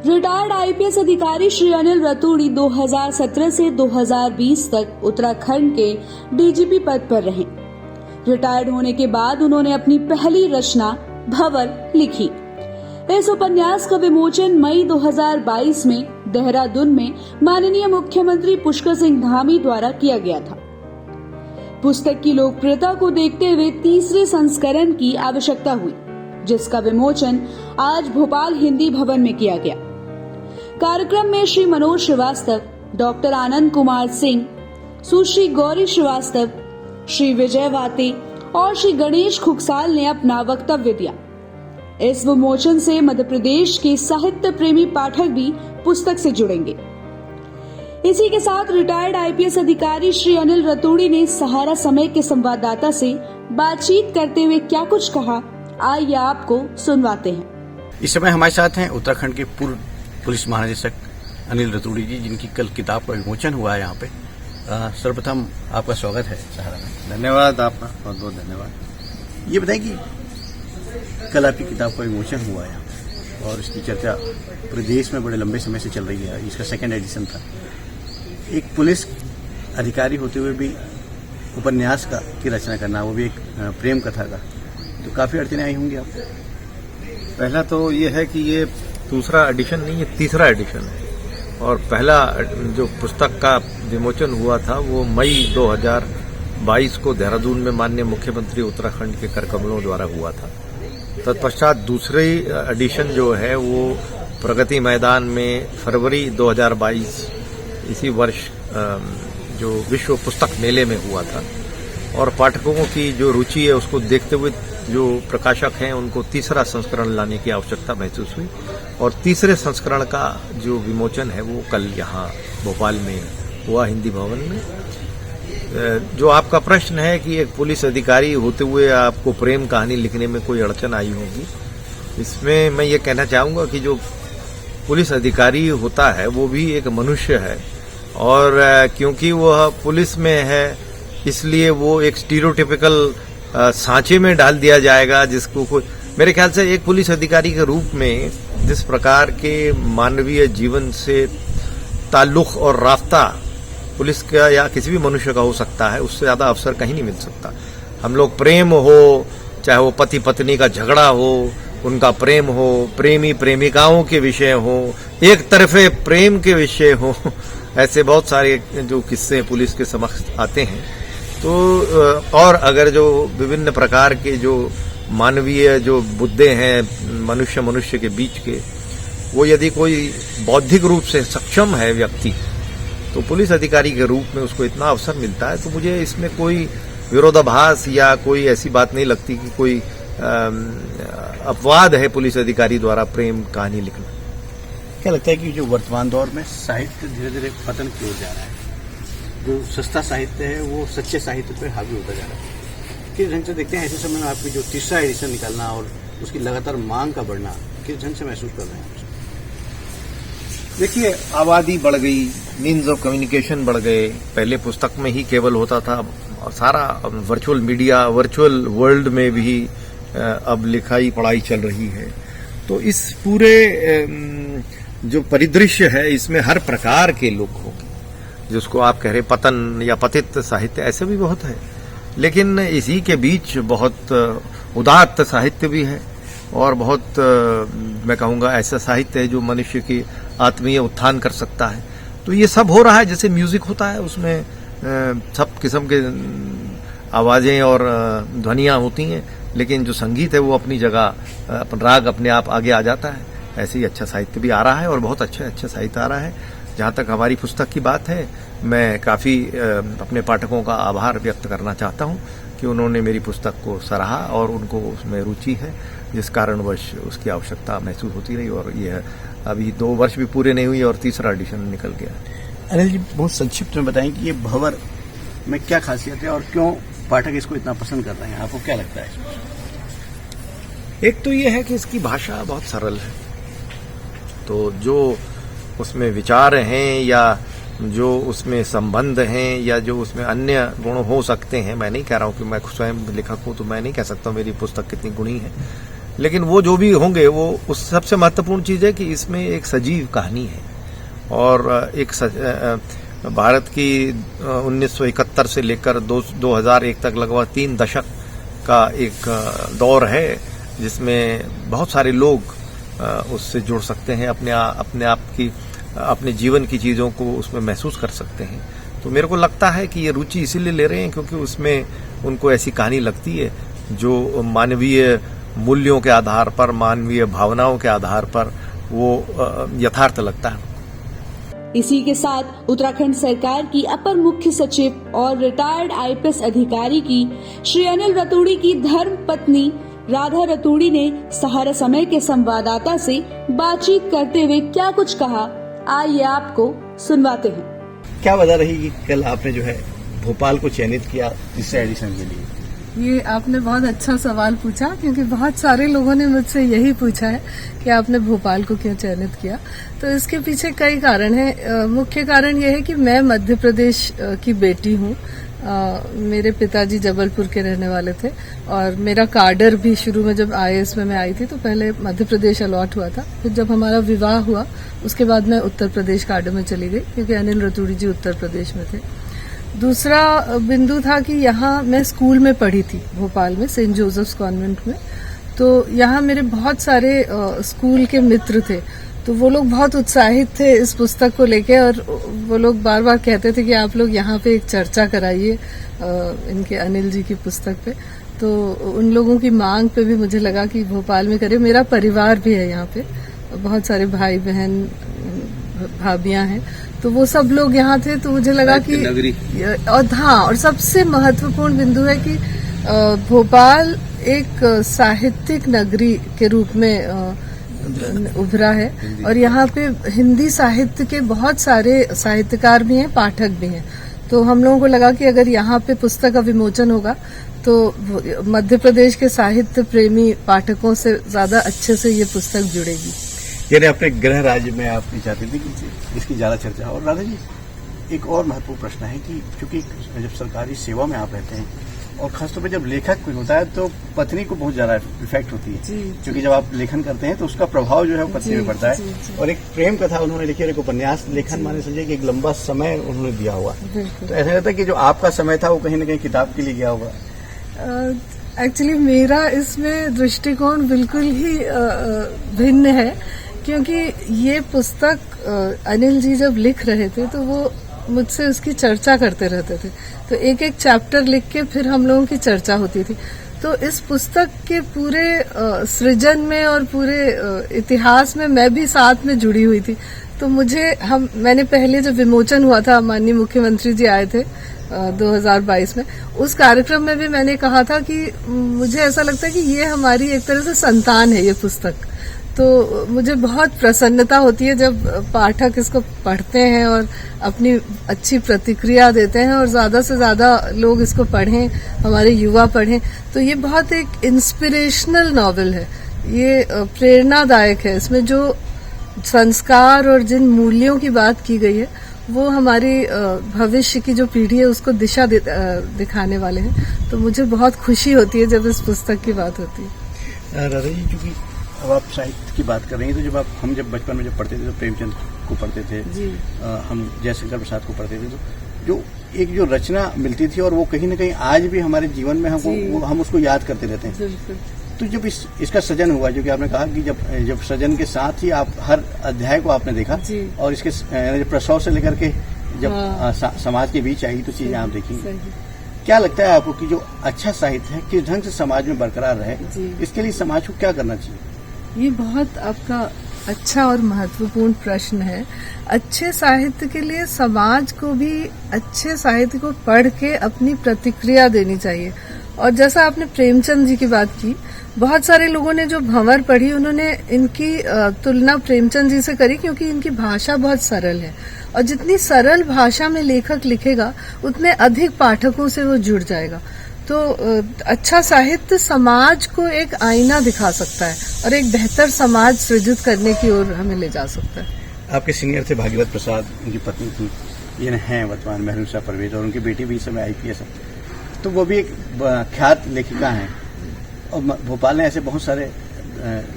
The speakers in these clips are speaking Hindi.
रिटायर्ड आईपीएस अधिकारी श्री अनिल रतूड़ी 2017 से 2020 तक उत्तराखंड के डीजीपी पद पर रहे। रिटायर्ड होने के बाद उन्होंने अपनी पहली रचना भंवर लिखी। इस उपन्यास का विमोचन मई 2022 में देहरादून में माननीय मुख्यमंत्री पुष्कर सिंह धामी द्वारा किया गया था। पुस्तक की लोकप्रियता को देखते हुए तीसरे संस्करण की आवश्यकता हुई, जिसका विमोचन आज भोपाल हिंदी भवन में किया गया। कार्यक्रम में श्री मनोज श्रीवास्तव, डॉक्टर आनंद कुमार सिंह, सुश्री गौरी श्रीवास्तव, श्री विजय वाते और श्री गणेश खुकसाल ने अपना वक्तव्य दिया। इस विमोचन से मध्य प्रदेश के साहित्य प्रेमी पाठक भी पुस्तक से जुड़ेंगे। इसी के साथ रिटायर्ड आईपीएस अधिकारी श्री अनिल रतूड़ी ने सहारा समय के संवाददाता से बातचीत करते हुए क्या कुछ कहा, आइए आपको सुनवाते हैं। इस समय हमारे साथ हैं उत्तराखंड के पूर्व पुलिस महानिदेशक अनिल रतूड़ी जी, जिनकी कल किताब का विमोचन हुआ है यहाँ पे। सर्वप्रथम आपका स्वागत है सहारा में। धन्यवाद, आपका बहुत बहुत धन्यवाद। ये बताएं कि कल आपकी किताब का विमोचन हुआ है यहाँ और इसकी चर्चा प्रदेश में बड़े लंबे समय से चल रही है। इसका सेकेंड एडिशन था। एक पुलिस अधिकारी होते हुए भी उपन्यास की रचना करना, वो भी एक प्रेम कथा का, तो काफी अड़चनें आई होंगी आपको। पहला तो ये है कि ये दूसरा एडिशन नहीं, ये तीसरा एडिशन है और पहला जो पुस्तक का विमोचन हुआ था वो मई 2022 को देहरादून में माननीय मुख्यमंत्री उत्तराखंड के करकमलों द्वारा हुआ था। तत्पश्चात दूसरी एडिशन जो है वो प्रगति मैदान में फरवरी 2022 इसी वर्ष जो विश्व पुस्तक मेले में हुआ था और पाठकों की जो रुचि है उसको देखते हुए जो प्रकाशक हैं उनको तीसरा संस्करण लाने की आवश्यकता महसूस हुई और तीसरे संस्करण का जो विमोचन है वो कल यहाँ भोपाल में हुआ हिंदी भवन में। जो आपका प्रश्न है कि एक पुलिस अधिकारी होते हुए आपको प्रेम कहानी लिखने में कोई अड़चन आई होगी, इसमें मैं ये कहना चाहूंगा कि जो पुलिस अधिकारी होता है वो भी एक मनुष्य है और क्योंकि वह पुलिस में है इसलिए वो एक स्टीरियोटिपिकल सांचे में डाल दिया जाएगा जिसको कोई, मेरे ख्याल से एक पुलिस अधिकारी के रूप में जिस प्रकार के मानवीय जीवन से ताल्लुक और रास्ता पुलिस का या किसी भी मनुष्य का हो सकता है, उससे ज्यादा अवसर कहीं नहीं मिल सकता। हम लोग प्रेम हो, चाहे वो पति पत्नी का झगड़ा हो, उनका प्रेम हो, प्रेमी प्रेमिकाओं के विषय हो, एक तरफे प्रेम के विषय हो, ऐसे बहुत सारे जो किस्से पुलिस के समक्ष आते हैं। तो और अगर जो विभिन्न प्रकार के जो मानवीय जो मुद्दे हैं मनुष्य मनुष्य के बीच के, वो यदि कोई बौद्धिक रूप से सक्षम है व्यक्ति तो पुलिस अधिकारी के रूप में उसको इतना अवसर मिलता है, तो मुझे इसमें कोई विरोधाभास या कोई ऐसी बात नहीं लगती कि कोई अपवाद है पुलिस अधिकारी द्वारा प्रेम कहानी लिखना। क्या लगता है कि जो वर्तमान दौर में साहित्य धीरे धीरे पतन की ओर जा रहा है, जो सस्ता साहित्य है वो सच्चे साहित्य पर हावी होता जा रहा है, किस ढंग से देखते हैं ऐसे समय में आपकी जो तीसरा एडिशन निकालना और उसकी लगातार मांग का बढ़ना, किस ढंग से महसूस कर रहे हैं? देखिए, आबादी बढ़ गई, मीन्स ऑफ कम्युनिकेशन बढ़ गए। पहले पुस्तक में ही केवल होता था और सारा वर्चुअल मीडिया, वर्चुअल वर्ल्ड में भी अब लिखाई पढ़ाई चल रही है। तो इस पूरे जो परिदृश्य है इसमें हर प्रकार के लोग होंगे, जिसको आप कह रहे पतन या पतित साहित्य ऐसे भी बहुत है, लेकिन इसी के बीच बहुत उदात्त साहित्य भी है और बहुत मैं कहूँगा ऐसा साहित्य है जो मनुष्य की आत्मीय उत्थान कर सकता है। तो ये सब हो रहा है, जैसे म्यूजिक होता है उसमें सब किस्म के आवाजें और ध्वनियाँ होती हैं, लेकिन जो संगीत है वो अपनी जगह अपन राग अपने आप आगे आ जाता है। ऐसे ही अच्छा साहित्य भी आ रहा है और बहुत अच्छा साहित्य आ रहा है। जहाँ तक हमारी पुस्तक की बात है, मैं काफ़ी अपने पाठकों का आभार व्यक्त करना चाहता हूँ कि उन्होंने मेरी पुस्तक को सराहा और उनको उसमें रुचि है, जिस कारणवश उसकी आवश्यकता महसूस होती रही और यह अभी 2 वर्ष भी पूरे नहीं हुई और तीसरा एडिशन निकल गया। अनिल जी, बहुत संक्षिप्त में बताएं कि ये भंवर में क्या खासियत है और क्यों पाठक इसको इतना पसंद कर रहे हैं, आपको क्या लगता है? एक तो ये है कि इसकी भाषा बहुत सरल है, तो जो उसमें विचार हैं या जो उसमें संबंध हैं या जो उसमें अन्य गुण हो सकते हैं, मैं नहीं कह रहा हूं कि मैं स्वयं लेखक हूं तो मैं नहीं कह सकता मेरी पुस्तक कितनी गुणी है, लेकिन वो जो भी होंगे, वो उस सबसे महत्वपूर्ण चीज है कि इसमें एक सजीव कहानी है और एक भारत की 1971 से लेकर 2001 तक लगभग 3 दशक का एक दौर है जिसमें बहुत सारे लोग उससे जुड़ सकते हैं, अपने जीवन की चीजों को उसमें महसूस कर सकते हैं। तो मेरे को लगता है कि ये रुचि इसीलिए ले रहे हैं क्योंकि उसमें उनको ऐसी कहानी लगती है जो मानवीय मूल्यों के आधार पर, मानवीय भावनाओं के आधार पर वो यथार्थ लगता है। इसी के साथ उत्तराखंड सरकार की अपर मुख्य सचिव और रिटायर्ड आईपीएस अधिकारी की श्री अनिल रतूड़ी की धर्म पत्नी राधा रतूड़ी ने सहारा समय के संवाददाता से बातचीत करते हुए क्या कुछ कहा, आइए आपको सुनवाते हैं। क्या वजह रही कि कल आपने जो है भोपाल को चयनित किया तीसरे एडिशन के लिए? ये आपने बहुत अच्छा सवाल पूछा क्योंकि बहुत सारे लोगों ने मुझसे यही पूछा है कि आपने भोपाल को क्यों चयनित किया। तो इसके पीछे कई कारण हैं। मुख्य कारण ये है कि मैं मध्य प्रदेश की बेटी हूँ। मेरे पिताजी जबलपुर के रहने वाले थे और मेरा काडर भी शुरू में जब आईएएस में मैं आई थी तो पहले मध्य प्रदेश अलॉट हुआ था। फिर जब हमारा विवाह हुआ उसके बाद मैं उत्तर प्रदेश काडर में चली गई क्योंकि अनिल रतूड़ी जी उत्तर प्रदेश में थे। दूसरा बिंदु था कि यहाँ मैं स्कूल में पढ़ी थी भोपाल में, सेंट जोसेफ्स कॉन्वेंट में। तो यहाँ मेरे बहुत सारे स्कूल के मित्र थे, तो वो लोग बहुत उत्साहित थे इस पुस्तक को लेके और वो लोग बार बार कहते थे कि आप लोग यहाँ पे एक चर्चा कराइए इनके अनिल जी की पुस्तक पे। तो उन लोगों की मांग पे भी मुझे लगा कि भोपाल में करें। मेरा परिवार भी है यहाँ पे, बहुत सारे भाई बहन भाभियां हैं, तो वो सब लोग यहाँ थे। तो मुझे लगा कि और सबसे महत्वपूर्ण बिंदु है कि भोपाल एक साहित्यिक नगरी के रूप में उभरा है और यहाँ पे हिंदी साहित्य के बहुत सारे साहित्यकार भी हैं, पाठक भी हैं। तो हम लोगों को लगा कि अगर यहाँ पे पुस्तक का विमोचन होगा तो मध्य प्रदेश के साहित्य प्रेमी पाठकों से ज्यादा अच्छे से ये पुस्तक जुड़ेगी। यानी अपने गृह राज्य में आप नहीं चाहते थे कि इसकी ज्यादा चर्चा हो। और राधा जी, एक और महत्वपूर्ण प्रश्न है कि चूंकि जब सरकारी सेवा में आप रहते हैं और खासतौर पर जब लेखक कोई होता है तो पत्नी को बहुत ज्यादा इफेक्ट होती है, क्योंकि जब आप लेखन करते हैं तो उसका प्रभाव जो है वो पत्नी में पड़ता है। और एक प्रेम कथा उन्होंने लिखी और एक उपन्यास लेखन माने समझे कि एक लंबा समय उन्होंने दिया हुआ, तो ऐसा लगता है कि जो आपका समय था वो कहीं न कहीं किताब के लिए गया होगा। एक्चुअली मेरा इसमें दृष्टिकोण बिल्कुल ही भिन्न है, क्योंकि ये पुस्तक अनिल जी जब लिख रहे थे तो वो मुझसे उसकी चर्चा करते रहते थे। तो एक एक चैप्टर लिख के फिर हम लोगों की चर्चा होती थी। तो इस पुस्तक के पूरे सृजन में और पूरे इतिहास में मैं भी साथ में जुड़ी हुई थी। तो मैंने पहले जब विमोचन हुआ था, माननीय मुख्यमंत्री जी आए थे 2022 में, उस कार्यक्रम में भी मैंने कहा था कि मुझे ऐसा लगता है कि ये हमारी एक तरह से संतान है ये पुस्तक। तो मुझे बहुत प्रसन्नता होती है जब पाठक इसको पढ़ते हैं और अपनी अच्छी प्रतिक्रिया देते हैं और ज्यादा से ज्यादा लोग इसको पढ़ें, हमारे युवा पढ़ें। तो ये बहुत एक इंस्पिरेशनल नॉवेल है, ये प्रेरणादायक है। इसमें जो संस्कार और जिन मूल्यों की बात की गई है वो हमारी भविष्य की जो पीढ़ी है उसको दिशा दिखाने वाले हैं। तो मुझे बहुत खुशी होती है जब इस पुस्तक की बात होती है। राधा जी, चूंकि अब आप साहित्य की बात कर रही हैं, तो हम जब बचपन में जब पढ़ते थे तो प्रेमचंद को पढ़ते थे, हम जयशंकर प्रसाद को पढ़ते थे, तो जो रचना मिलती थी और वो कहीं न कहीं आज भी हमारे जीवन में हम उसको याद करते रहते हैं। तो जब इसका सृजन हुआ, जो कि आपने कहा कि जब सृजन के साथ ही आप हर अध्याय को आपने देखा और इसके प्रसव से लेकर के जब समाज के बीच आई तो चीजें आप देखी, क्या लगता है आपको कि जो अच्छा साहित्य है किस ढंग से समाज में बरकरार रहे, इसके लिए समाज को क्या करना चाहिए? ये बहुत आपका अच्छा और महत्वपूर्ण प्रश्न है। अच्छे साहित्य के लिए समाज को भी अच्छे साहित्य को पढ़ के अपनी प्रतिक्रिया देनी चाहिए। और जैसा आपने प्रेमचंद जी की बात की, बहुत सारे लोगों ने जो भंवर पढ़ी उन्होंने इनकी तुलना प्रेमचंद जी से करी, क्योंकि इनकी भाषा बहुत सरल है और जितनी सरल भाषा में लेखक लिखेगा उतने अधिक पाठकों से वो जुड़ जाएगा। तो अच्छा साहित्य समाज को एक आईना दिखा सकता है और एक बेहतर समाज सृजित करने की ओर हमें ले जा सकता है। आपके सीनियर थे भागीरथ प्रसाद, उनकी पत्नी थी, ये हैं वर्तमान में महरूसा परवेज, और उनकी बेटी भी इस समय आईपीएस है। तो वो भी एक ख्यात लेखिका हैं और भोपाल ने ऐसे बहुत सारे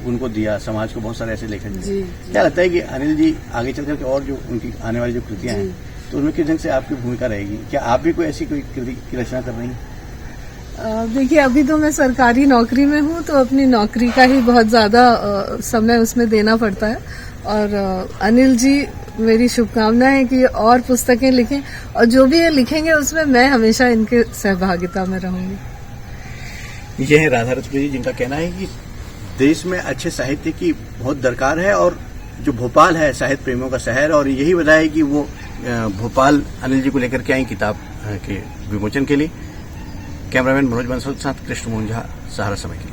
उनको दिया, समाज को बहुत सारे ऐसे लेखन जी, दिए। क्या लगता है कि अनिल जी आगे चल करके और जो उनकी आने वाली जो कृतियां हैं तो उनमें किस ढंग से आपकी भूमिका रहेगी? क्या आप भी कोई ऐसी कोई कृति की रचना कर रही हैं? देखिए, अभी तो मैं सरकारी नौकरी में हूँ, तो अपनी नौकरी का ही बहुत ज्यादा समय उसमें देना पड़ता है। और अनिल जी, मेरी शुभकामना है कि और पुस्तकें लिखें, और जो भी ये लिखेंगे उसमें मैं हमेशा इनके सहभागिता में रहूंगी। ये है राधा रत्न जी, जिनका कहना है कि देश में अच्छे साहित्य की बहुत दरकार है और जो भोपाल है साहित्य प्रेमियों का शहर, और यही वजह है कि वो भोपाल अनिल जी को लेकर के आई किताब के विमोचन के लिए। कैमरामैन मनोज बंसल के साथ कृष्ण मोहन झा, सहारा समय के लिए।